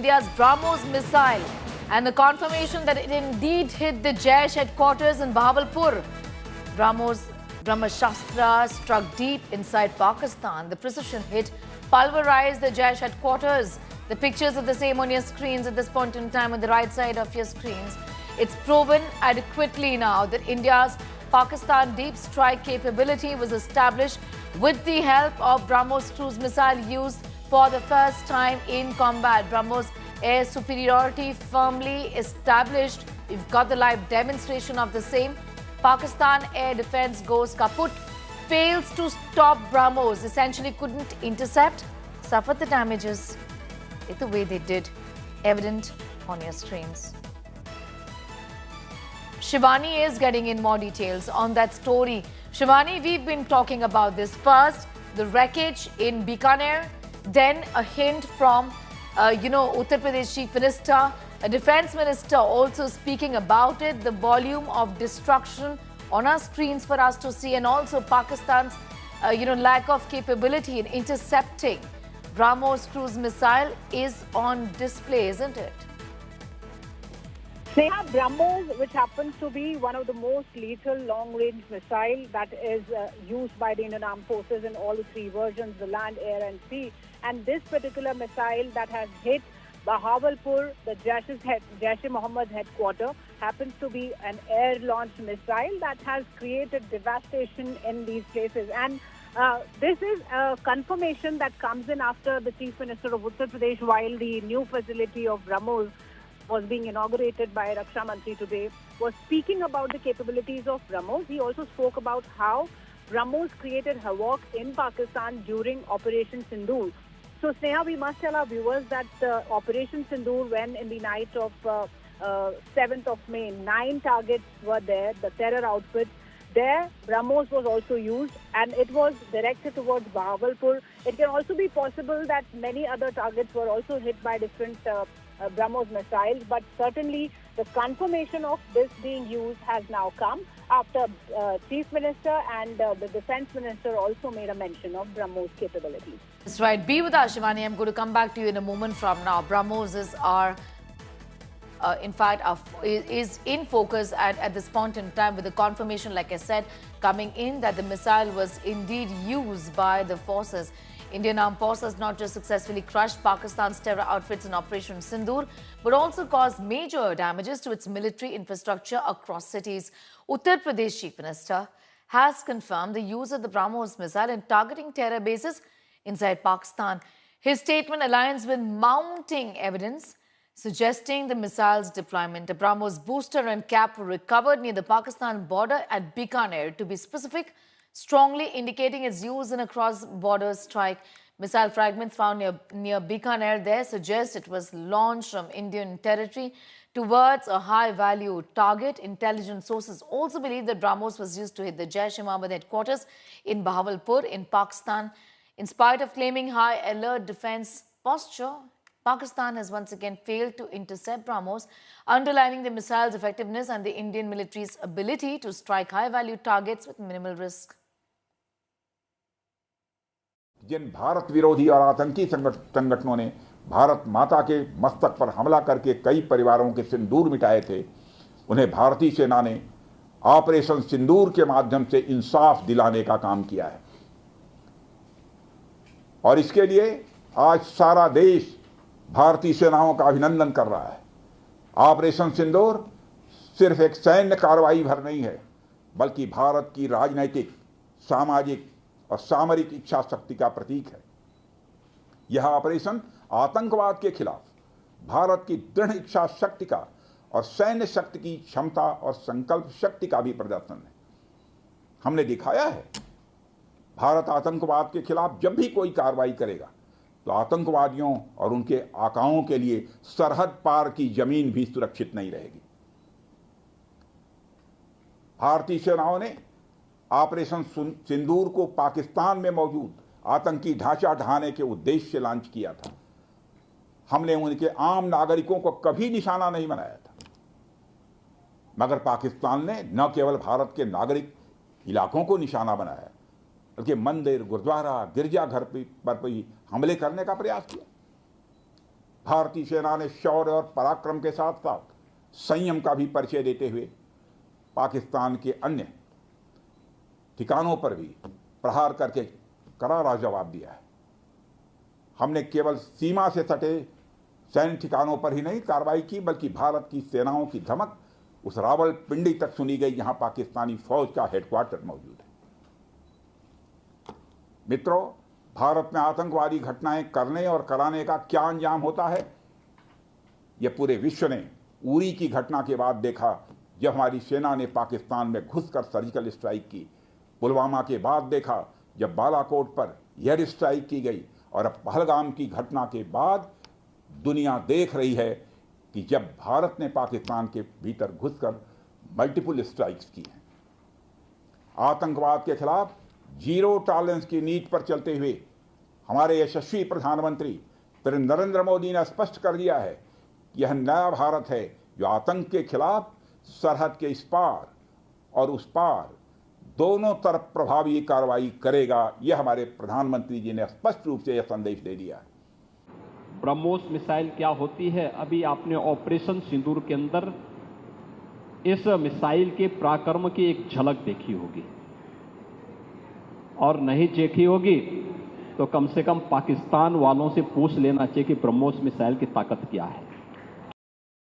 India's BrahMos missile and the confirmation that it indeed hit the Jaish headquarters in Bahawalpur. BrahMos Brahmashastra struck deep inside Pakistan. The precision hit pulverized the Jaish headquarters. The pictures of the same on your screens at this point in time on the right side of your screens. It's proven adequately now that India's Pakistan deep strike capability was established with the help of BrahMos cruise missile used for the first time in combat. BrahMos air superiority firmly established. We've got the live demonstration of the same. Pakistan air defense goes kaput, fails to stop BrahMos, essentially couldn't intercept, suffered the damages the way they did, evident on your screens. Shivani is getting in more details on that story. Shivani, we've been talking about this. First, the wreckage in Bikaner, then a hint from, Uttar Pradesh Chief Minister, a defense minister also speaking about it, the volume of destruction on our screens for us to see, and also Pakistan's, lack of capability in intercepting BrahMos cruise missile is on display, isn't it? Sneha, BrahMos, which happens to be one of the most lethal long-range missile that is used by the Indian Armed Forces in all the three versions, the land, air and sea. And this particular missile that has hit Bahawalpur, the Jaish-e-Mohammed headquarters, happens to be an air-launched missile that has created devastation in these places. And this is a confirmation that comes in after the Chief Minister of Uttar Pradesh, while the new facility of BrahMos was being inaugurated by Raksha Mantri today, was speaking about the capabilities of BrahMos. He also spoke about how BrahMos created havoc in Pakistan during Operation Sindoor. So, Sneha, we must tell our viewers that Operation Sindoor, when in the night of 7th of May, 9 targets were there, the terror outfits. There, BrahMos was also used, and it was directed towards Bahawalpur. It can also be possible that many other targets were also hit by different BrahMos missiles, but certainly the confirmation of this being used has now come after Chief Minister and the Defense Minister also made a mention of BrahMos capabilities. That's right. Be with us, Shivani. I'm going to come back to you in a moment from now. BrahMos is is in focus at this point in time, with the confirmation, like I said, coming in that the missile was indeed used by the forces. Indian Armed Forces not just successfully crushed Pakistan's terror outfits in Operation Sindoor, but also caused major damages to its military infrastructure across cities. Uttar Pradesh Chief Minister has confirmed the use of the BrahMos missile in targeting terror bases inside Pakistan. His statement aligns with mounting evidence suggesting the missile's deployment. A BrahMos booster and cap were recovered near the Pakistan border at Bikaner, to be specific, strongly indicating its use in a cross-border strike. Missile fragments found near Bikaner there suggest it was launched from Indian territory towards a high-value target. Intelligence sources also believe that BrahMos was used to hit the Jaish-e-Mohammed headquarters in Bahawalpur in Pakistan. In spite of claiming high alert defense posture, Pakistan has once again failed to intercept BrahMos, underlining the missile's effectiveness and the Indian military's ability to strike high-value targets with minimal risk. जिन भारत विरोधी और आतंकी संगठनों ने भारत माता के मस्तक पर हमला करके कई परिवारों के सिंदूर मिटाए थे, उन्हें भारतीय सेना ने ऑपरेशन सिंदूर के माध्यम से इंसाफ दिलाने का काम किया है। और इसके लिए आज सारा देश भारतीय सेनाओं का अभिनंदन कर रहा है। ऑपरेशन सिंदूर सिर्फ एक सैन्य कार्रवाई भर नहीं है, बल्कि भारत की राजनीतिक, सामाजिक और सामरिक इच्छा शक्ति का प्रतीक है। यह ऑपरेशन आतंकवाद के खिलाफ भारत की दृढ़ इच्छा शक्ति का और सैन्य शक्ति की क्षमता और संकल्प शक्ति का भी प्रदर्शन है। हमने दिखाया है, भारत आतंकवाद के खिलाफ जब भी कोई कार्रवाई करेगा तो आतंकवादियों और उनके आकाओं के लिए सरहद पार की जमीन भी सुरक्षित नहीं रहेगी। भारतीय सेनाओं ने ऑपरेशन सिंदूर को पाकिस्तान में मौजूद आतंकी ढांचा ढहाने के उद्देश्य से लॉन्च किया था। हमने उनके आम नागरिकों को कभी निशाना नहीं बनाया था, मगर पाकिस्तान ने न केवल भारत के नागरिक इलाकों को निशाना बनाया, बल्कि मंदिर, गुरुद्वारा, गिरजाघर पर भी हमले करने का प्रयास किया। भारतीय सेना ने शौर्य और पराक्रम के साथ साथ संयम का भी परिचय देते हुए पाकिस्तान के अन्य ठिकानों पर भी प्रहार करके करारा जवाब दिया है। हमने केवल सीमा से सटे सैन्य ठिकानों पर ही नहीं कार्रवाई की, बल्कि भारत की सेनाओं की धमक उस रावलपिंडी तक सुनी गई जहां पाकिस्तानी फौज का हेडक्वार्टर मौजूद है। मित्रों, भारत में आतंकवादी घटनाएं करने और कराने का क्या अंजाम होता है, यह पूरे विश्व ने उरी की घटना के बाद देखा, जब हमारी सेना ने पाकिस्तान में घुसकर सर्जिकल स्ट्राइक की। पुलवामा के बाद देखा जब बालाकोट पर एयर स्ट्राइक की गई, और अब पहलगाम की घटना के बाद दुनिया देख रही है कि जब भारत ने पाकिस्तान के भीतर घुसकर मल्टीपल स्ट्राइक्स की हैं। आतंकवाद के खिलाफ जीरो टॉलरेंस की नीति पर चलते हुए हमारे यशस्वी प्रधानमंत्री श्री नरेंद्र मोदी ने स्पष्ट कर दिया है कि यह नया भारत है जो आतंक के खिलाफ सरहद के इस पार और उस पार दोनों तरफ प्रभावी कार्रवाई करेगा। यह हमारे प्रधानमंत्री जी ने स्पष्ट रूप से यह संदेश दे दिया है। ब्रह्मोस मिसाइल क्या होती है, अभी आपने ऑपरेशन सिंदूर के अंदर इस मिसाइल के पराक्रम की एक झलक देखी होगी, और नहीं देखी होगी तो कम से कम पाकिस्तान वालों से पूछ लेना चाहिए कि ब्रह्मोस मिसाइल की ताकत क्या है।